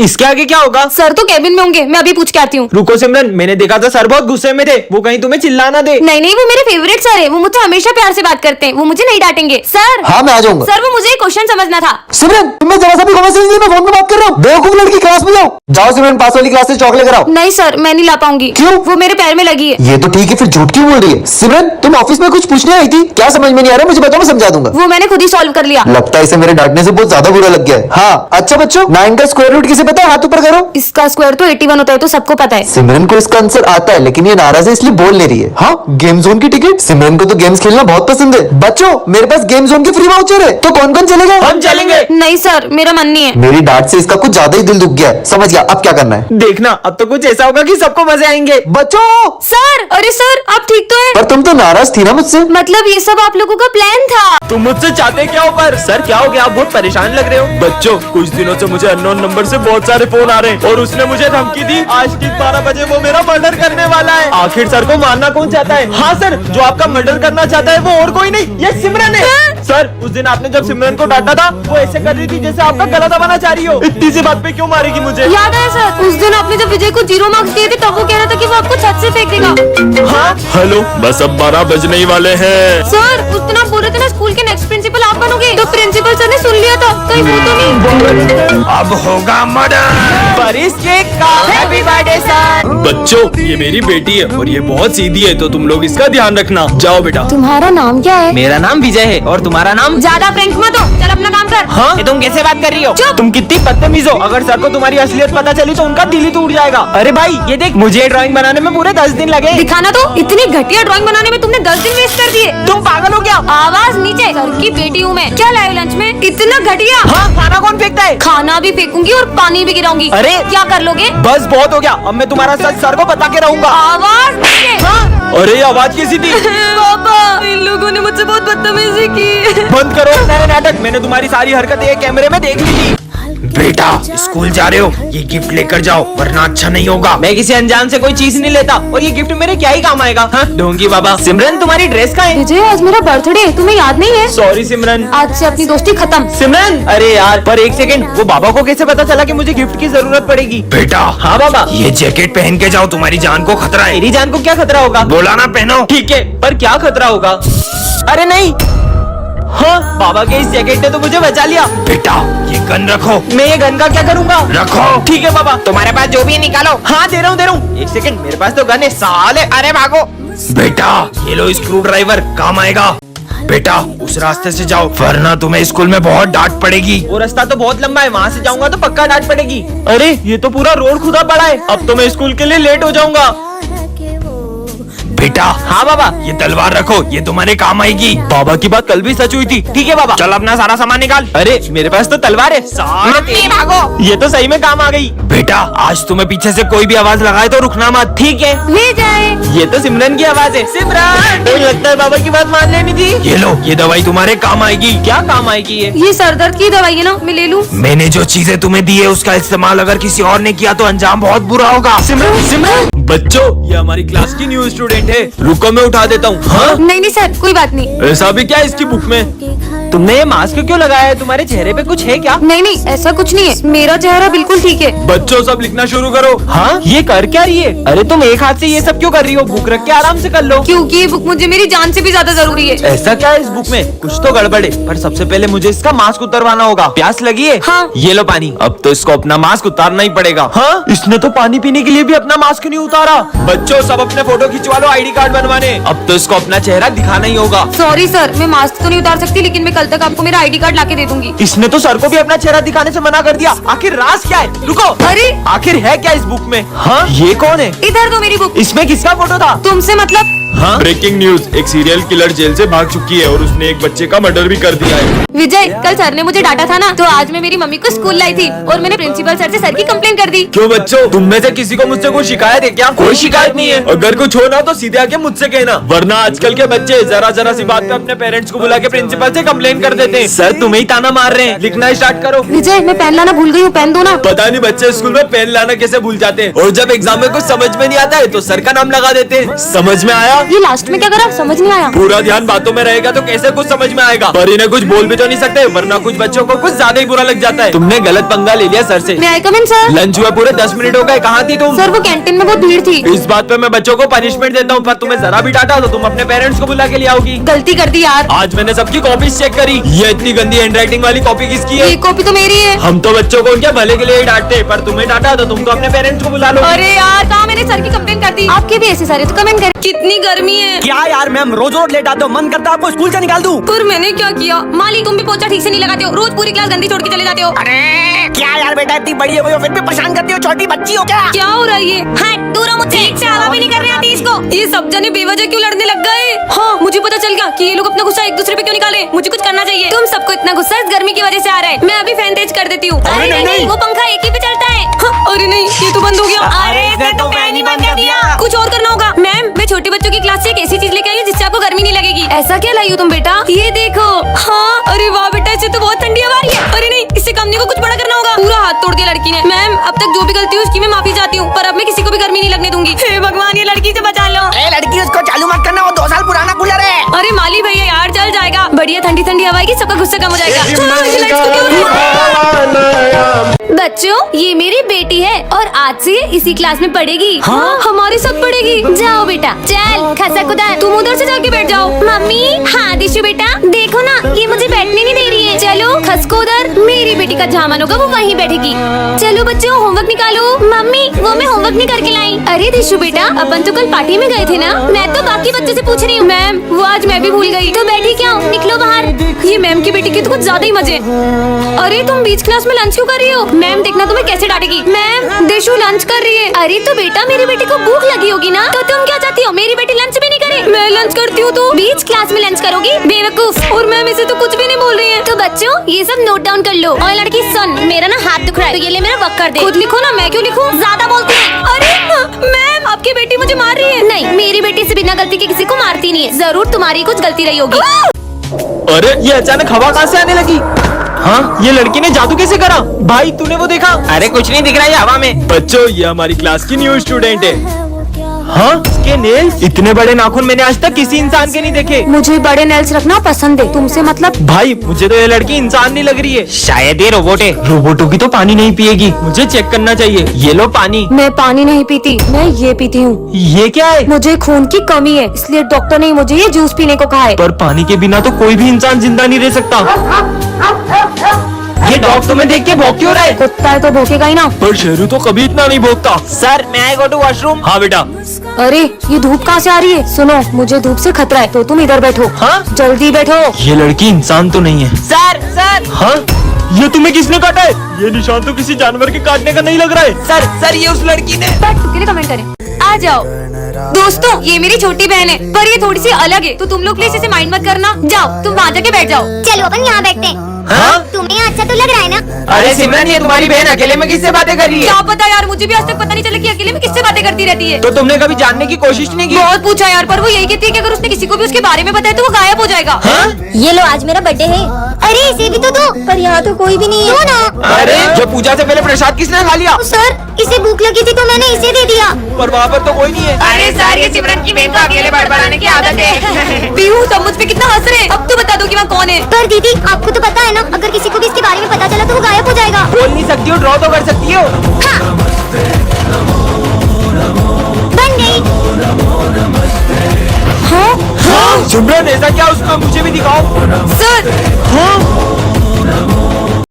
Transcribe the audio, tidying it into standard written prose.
इसके आगे क्या होगा? सर तो केबिन में होंगे, मैं अभी पूछ के आती हूँ। रुको सिमरन, मैंने देखा था सर बहुत गुस्से में थे, वो कहीं तुम्हें चिल्लाना दे। नहीं नहीं, वो मेरे फेवरेट सर है, वो मुझसे हमेशा प्यार से बात करते हैं, वो मुझे नहीं डांटेंगे। सर हाँ मैं आ जाऊंगा। सर वो मुझे एक क्वेश्चन समझना था। सिमरन तुम्हें जरा सा भी कॉमन सेंस नहीं, मैं फोन पे बात कर रहा हूँ। बेवकूफ लड़की, क्लास में जाओ। जाओ सिमरन, पास वाली क्लास से चॉकलेट कराओ। नहीं सर, मैं नहीं ला पाऊंगी। क्यों? वो मेरे पैर में लगी है। ये तो ठीक है, फिर झूठ क्यों बोल रही है? सिमरन तुम ऑफिस में कुछ पूछने आई थी, क्या समझ में नहीं आ रहा? मुझे बताओ, मैं समझा दूंगा। वो मैंने खुद ही सॉल्व कर लिया। लगता है इसे मेरे डांटने से बहुत ज्यादा बुरा लग गया है। हाँ अच्छा बच्चों, 9 का स्क्वायर रूट किसे पता है? हाथ ऊपर करो। इसका स्क्वायर तो 81 होता है, तो सबको पता है। सिमरन को इसका आंसर आता है, लेकिन ये नाराज है इसलिए बोल ले रही है। हाँ गेम जोन की टिकट। सिमरन को तो गेम्स खेलना बहुत पसंद है। बच्चों मेरे पास गेम जोन की फ्री वाउचर है, तो कौन कौन चलेगा? हम चलेंगे। नहीं सर, मेरा मन नहीं है। मेरी डांट से इसका कुछ ज्यादा ही दिल दुख गया है। समझ गया, अब क्या करना है? देखना अब तो कुछ ऐसा होगा कि सबको मजे आएंगे। बच्चों सर, अरे सर आप ठीक तो है? पर तुम तो नाराज थी ना मुझसे। मतलब ये सब आप लोगों का प्लान था? तुम मुझसे चाहते क्या हो? पर सर क्या हो गया, आप बहुत परेशान लग रहे हो। बच्चों कुछ दिनों से मुझे अननोन नंबर से बहुत सारे फोन आ रहे हैं और उसने मुझे धमकी दी, आज ठीक 12 बजे वो मेरा मर्डर करने वाला है। आखिर सर को मारना कौन चाहता है? हाँ सर, जो आपका मर्डर करना चाहता है वो और कोई नहीं, ये सिमरन है। सर उस दिन आपने जब सिमरन को डांटा था, वो ऐसे कर रही थी जैसे आपका गला दबाना चाह रही हो। इतनी सी बात पे क्यों मारेगी मुझे? याद है सर, उस दिन आपने जब विजय को 0 मार्क्स दिए थे, तब वो कह रहा था कि वो आपको छत से फेंक देगा। हाँ हेलो, बस अब 12 बजने ही वाले हैं। सर उस दिन आप बोल रहे थे ना स्कूल के नेक्स्ट प्रिंसिपल आप बनोगे, तो प्रिंसिपल सर ने सुन लिया था, कहीं वो तो नहीं? अब होगा मर्डर। परिस केक का हैप्पी बर्थडे सर। बच्चों ये मेरी बेटी है और ये बहुत सीधी है, तो तुम लोग इसका ध्यान रखना। जाओ बेटा। तुम्हारा नाम क्या है? मेरा नाम विजय है और तुम्हारा नाम? ज्यादा प्रैंक मत हो, चल अपना काम कर। हाँ ये तुम कैसे बात कर रही हो? चुप। तुम कितनी बदतमीज हो। अगर सर को तुम्हारी असलियत पता चली तो उनका दिल ही टूट जाएगा। अरे भाई ये देख, मुझे ड्राइंग बनाने में पूरे 10 दिन लगे। दिखाना तो, इतनी घटिया ड्राइंग बनाने में तुमने 10 दिन वेस्ट कर दिए। तुम पागल हो क्या? आवाज नीचे, सर की बेटी हूँ मैं। क्या लाए लंच में? इतना घटिया। हाँ खाना कौन फेंकता है? खाना भी फेंकूंगी और पानी भी गिराऊंगी। अरे! क्या कर लोगे? बस बहुत हो गया, अब मैं तुम्हारा सच सर को बता के रहूंगा। आवाज नीचे। हाँ? अरे ये आवाज कैसी थी? पापा इन लोगों ने मुझसे बहुत बदतमीजी की। बंद करो नए नाटक, मैंने तुम्हारी सारी हरकतें एक कैमरे में देख ली थी। बेटा स्कूल जा रहे हो, ये गिफ्ट लेकर जाओ वरना अच्छा नहीं होगा। मैं किसी अनजान से कोई चीज नहीं लेता और ये गिफ्ट मेरे क्या ही काम आएगा। हाँ ढोंगी बाबा। सिमरन तुम्हारी ड्रेस कहाँ है? विजय आज मेरा बर्थडे, तुम्हें याद नहीं है? सॉरी सिमरन। आज से अपनी दोस्ती खत्म। सिमरन अरे यार, पर एक सेकंड, वो बाबा को कैसे पता चला कि मुझे गिफ्ट की जरूरत पड़ेगी? बेटा हाँ बाबा, ये जैकेट पहन के जाओ, तुम्हारी जान को खतरा है। मेरी जान को क्या खतरा होगा? बोला ना पहनो। ठीक है, पर क्या खतरा होगा? अरे नहीं। हाँ बाबा के इस जैकेट ने तो मुझे बचा लिया। बेटा ये गन रखो। मैं ये गन का क्या करूँगा? रखो। ठीक है बाबा। तुम्हारे पास जो भी है निकालो। हाँ दे रहा हूँ। एक सेकंड, मेरे पास तो गन है साले। अरे भागो। बेटा ये लो स्क्रू ड्राइवर, काम आएगा। बेटा उस रास्ते से जाओ वरना तुम्हें स्कूल में बहुत डांट पड़ेगी। वो रास्ता तो बहुत लंबा है, वहाँ से जाऊंगा तो पक्का डांट पड़ेगी। अरे ये तो पूरा रोड खुदा पड़ा है, अब तो मैं स्कूल के लिए लेट हो जाऊंगा। बेटा हाँ बाबा। ये तलवार रखो, ये तुम्हारे काम आएगी। बाबा की बात कल भी सच हुई थी। ठीक है बाबा। चल अपना सारा सामान निकाल। अरे मेरे पास तो तलवार है साले। भागो। ये तो सही में काम आ गई। बेटा आज तुम्हें पीछे से कोई भी आवाज लगाए तो रुकना मत। ठीक है। ले जाए। ये तो सिमरन की आवाज है। सिमरन मुझे लगता है बाबा की बात मान लेनी थी। ये लो, ये दवाई तुम्हारे काम आएगी। क्या काम आएगी ये? ये सरदर्द की दवाई है ना, मैं ले लूं? मैंने जो चीजें तुम्हें दी है उसका इस्तेमाल अगर किसी और ने किया तो अंजाम बहुत बुरा होगा। सिमरन बच्चों ये हमारी क्लास की न्यू स्टूडेंट है, रुको मैं उठा देता हूँ। हाँ नहीं नहीं सर, कोई बात नहीं। ऐसा भी क्या है इसकी बुक में? तुमने ये मास्क क्यों लगाया है? तुम्हारे चेहरे पे कुछ है क्या? नहीं नहीं ऐसा कुछ नहीं है, मेरा चेहरा बिल्कुल ठीक है। बच्चों सब लिखना शुरू करो। हाँ ये कर क्या रही है? अरे तुम एक हाथ से ये सब क्यों कर रही हो? बुक रख के आराम से कर लो। क्योंकि ये बुक मुझे मेरी जान से भी ज्यादा जरूरी है। ऐसा क्या है इस बुक में? कुछ तो गड़बड़ है, पर सबसे पहले मुझे इसका मास्क उतरवाना होगा। प्यास लगी है? हाँ। ये लो पानी। अब तो इसको अपना मास्क उतारना ही पड़ेगा। हाँ इसने तो पानी पीने के लिए भी अपना मास्क नहीं उतारा। बच्चों सब अपने फोटो खिंचवा लो आईडी कार्ड बनवाने। अब तो इसको अपना चेहरा दिखाना ही होगा। सॉरी सर, मैं मास्क तो नहीं उतार सकती, लेकिन मैं कल तक आपको मेरा आईडी कार्ड लाके दे दूंगी। इसने तो सर को भी अपना चेहरा दिखाने से मना कर दिया। आखिर राज क्या है? रुको। अरे आखिर है क्या इस बुक में? हाँ ये कौन है? इधर दो मेरी बुक। इसमें किसका फोटो था? तुमसे मतलब? हाँ ब्रेकिंग न्यूज, एक सीरियल किलर जेल से भाग चुकी है और उसने एक बच्चे का मर्डर भी कर दिया है। विजय कल सर ने मुझे डांटा था ना, तो आज मैं मेरी मम्मी को स्कूल लाई थी और मैंने प्रिंसिपल सर से सर की कंप्लेंट कर दी। क्यों बच्चों, तुम में से किसी को मुझसे कोई शिकायत है क्या? कोई शिकायत नहीं है। अगर कुछ हो ना तो सीधे आके मुझसे कहना, वरना आजकल के बच्चे जरा जरा सी बात पे अपने पेरेंट्स को बुला के प्रिंसिपल से कंप्लेंट एक्सप्लेन कर देते हैं। सर तुम्हें ही ताना मार रहे हैं, लिखना स्टार्ट करो। विजय मैं पेन लाना भूल गई हूँ, पेन दो ना। पता नहीं बच्चे स्कूल में पेन लाना कैसे भूल जाते हैं, और जब एग्जाम में कुछ समझ में नहीं आता है तो सर का नाम लगा देते हैं। समझ में आया? ये लास्ट में क्या करा समझ नहीं आया। पूरा ध्यान बातों में रहेगा तो कैसे कुछ समझ में आएगा। पर इन्हें कुछ बोल भी तो नहीं सकते, वरना कुछ बच्चों को कुछ ज्यादा ही बुरा लग जाता है। तुमने गलत पंगा ले लिया सर से। मैं आई कम इन सर। लंच हुआ पूरे 10 मिनट हो गए, कहाँ थी तुम? सर वो कैंटीन में बहुत भीड़ थी। इस बात पे मैं बच्चों को पनिशमेंट देता हूँ, पर तुम्हें जरा भी डांटा तो तुम अपने पेरेंट्स को बुला के ले आओगी। गलती कर दी यार। आज मैंने सबकी कॉपीज चेक करी, ये इतनी गंदी हैंडराइटिंग वाली कॉपी किसकी है? ये कॉपी तो मेरी है। हम तो बच्चों को उनके भले के लिए ही डांटते, पर तुम्हें डांटा तो तुम तो अपने पेरेंट्स को बुला लो। अरे यार कहाँ मैंने सर की कंप्लेन कर दी। आपके भी ऐसे सारे तो कमेंट कर। कितनी गर्मी है। क्या यार मैम, रोज रोज लेट आते हो, मन करता है आपको स्कूल से निकाल दूं। पर मैंने क्या किया? माली तुम भी पोछा ठीक से नहीं लगाते हो, रोज पूरी क्लास गंदी छोड़ के चले जाते हो। अरे क्या यार बेटा, इतनी बड़ी हो गई हो फिर भी परेशान करती हो, छोटी बच्ची हो क्या? क्या हो रहा है ये? हाँ दूर हो मुझसे। ठीक से हवा भी नहीं कर रहे आती इसको। ये सब जने बेवजह क्यों लड़ने लग गए? हाँ मुझे पता चल गया कि ये लोग अपना गुस्सा एक दूसरे पे क्यों निकाले। मुझे कुछ करना चाहिए। तुम सबको इतना गुस्सा इस गर्मी की वजह से आ रहा है। मैं अभी फैन तेज कर देती हूँ। अरे नहीं वो पंखा एक ही पे चलता है। हाँ, अरे नहीं ये तो बंद हो गया। अरे इसने तो फैन ही बंद कर दिया। कुछ और करना होगा। मैम मैं छोटे बच्चों की क्लास से एक ऐसी चीज लेके आई हूँ जिससे आपको गर्मी नहीं लगेगी। ऐसा क्या लाई हो तुम बेटा? ये देखो। हाँ अरे वाह बेटा, इससे तो बहुत ठंडी हवा आ रही है। अरे नहीं इससे कंपनी को कुछ बड़ा करना होगा। पूरा हाथ तोड़ के लड़की ने। मैम अब तक जो भी गलती हुई उसकी मैं माफी चाहती हूँ, पर अब मैं किसी को भी गर्मी नहीं लगने दूंगी। हे भगवान ये लड़की से बचा लो। ए लड़की उसको चालू मत करना, वो 2 साल पुराना कूलर है। अरे माली भैया यार चल जाएगा। बढ़िया ठंडी ठंडी हवा आएगी, सबका गुस्सा कम हो जाएगा। हाँ, ये लाइट्स को क्यों बंद? बच्चों ये मेरी बेटी है और आज से ये इसी क्लास में पढ़ेगी। हाँ हमारे साथ पढ़ेगी। जाओ बेटा चल खसा खुदा, तुम उधर से जाके बैठ जाओ। मम्मी हाँ दिशु बेटा देखो ना ये मुझे बैठने नहीं दे रही है। चलो खसको उधर, मेरी बेटी का झामन होगा वो वहीं बैठेगी। चलो बच्चों होमवर्क निकालो। मम्मी वो मैं होमवर्क नहीं करके लाई। अरे दिशु बेटा अपन तो कल पार्टी में गए थे ना। मैं तो बाकी बच्चों से पूछ रही हूँ। मैम वो आज मैं भी भूल गई। तो बैठी क्या हूँ, निकलो बाहर। ये मैम की बेटी के तो कुछ ज्यादा ही मजे। अरे तुम बीच क्लास में लंच क्यों कर रही हो? मैम देखना तुम्हें कैसे डांटेगी। मैम दिशु लंच कर रही है। अरे तो बेटा मेरी बेटी को भूख लगी होगी ना, तो तुम क्या चाहती हो मेरी बेटी लंच भी नहीं करे? मैं लंच करती हूँ तो बीच क्लास में लंच करोगी बेवकूफ। और मैम इसे तो कुछ भी नहीं बोल रही है। तो बच्चों ये सब नोट डाउन कर लो। और लड़की सुन, मेरा ना हाथ दुख रहा है तो ये ले मेरा वर्क कर दे। खुद लिखो ना, मैं क्यों लिखूं? ज्यादा बोलती है। अरे मैम आपकी बेटी मुझे मार रही है। नहीं मेरी बेटी से बिना गलती के किसी को मारती नहीं है। जरूर तुम्हारी कुछ गलती रही होगी। अरे ये अचानक हवा कहाँ से आने लगी? हाँ ये लड़की ने जादू कैसे करा? भाई तूने वो देखा? अरे कुछ नहीं दिख रहा है हवा में। बच्चों ये हमारी क्लास की न्यू स्टूडेंट है। हाँ इसके नेल्स, इतने बड़े नाखून मैंने आज तक किसी इंसान के नहीं देखे। मुझे बड़े नेल्स रखना पसंद है, तुमसे मतलब? भाई मुझे तो ये लड़की इंसान नहीं लग रही है। शायद ये रोबोट है। रोबोटों की तो पानी नहीं पिएगी, मुझे चेक करना चाहिए। ये लो पानी। मैं पानी नहीं पीती, मैं ये पीती हूँ। ये क्या है? मुझे खून की कमी है इसलिए डॉक्टर ने मुझे ये जूस पीने को कहा है। पर पानी के बिना तो कोई भी इंसान जिंदा नहीं रह सकता। ये डॉग तुम्हें देख के भौंक क्यों रहा है? कुत्ता है तो भौंकेगा ही ना। पर शेरू तो कभी इतना नहीं भोगता। सर मैं आई गो टू वॉशरूम। हाँ बेटा। अरे ये धूप कहाँ से आ रही है? सुनो मुझे धूप से खतरा है तो तुम इधर बैठो। हाँ जल्दी बैठो। ये लड़की इंसान तो नहीं है। सर सर हाँ ये तुम्हें किसने काटा है? ये निशान तो किसी जानवर के काटने का नहीं लग रहा है। सर ये उस लड़की ने। के लिए कमेंट करें। आ जाओ दोस्तों, ये मेरी छोटी बहन है पर ये थोड़ी सी अलग है तो तुम लोग प्लीज इसे माइंड मत करना। जाओ तुम वहाँ जाके बैठ जाओ। चलो अपन यहाँ बैठते हैं। हाँ? तुम्हें अच्छा तो लग रहा है ना? अरे सिमरन ये तुम्हारी बहन अकेले में किससे बातें कर रही है? क्या पता यार, मुझे भी आज तक पता नहीं चला कि अकेले में किससे बातें करती रहती है। तो तुमने कभी जानने की कोशिश नहीं की? बहुत पूछा यार, पर वो यही कहती है कि अगर उसने किसी को भी उसके बारे में बताया तो वो गायब हो जाएगा। ये लो आज मेरा बर्थडे है। अरे इसे भी तो दो। पर यहाँ तो कोई भी नहीं है। दो ना। अरे जो पूजा से पहले प्रसाद किसने खा लिया? सर इसे भूख लगी थी तो मैंने इसे दे दिया। पर वहाँ पर तो कोई नहीं है। अरे सर ये सिमरन की बहन को अकेले बड़बड़ाने की आदत है। पीहू सब मुझ पे कितना हंस रहे हैं। अब तो बता दो कि वहाँ कौन है। पर दीदी आपको तो पता है ना, अगर किसी को भी इसके बारे में पता चला तो वो गायब हो जाएगा। बोल नहीं सकती हो, ड्रॉ तो कर सकती हो। हाँ। बन गई। हाँ सिमरन ऐसा क्या उसका मुझे भी दिखाओ। सर। हाँ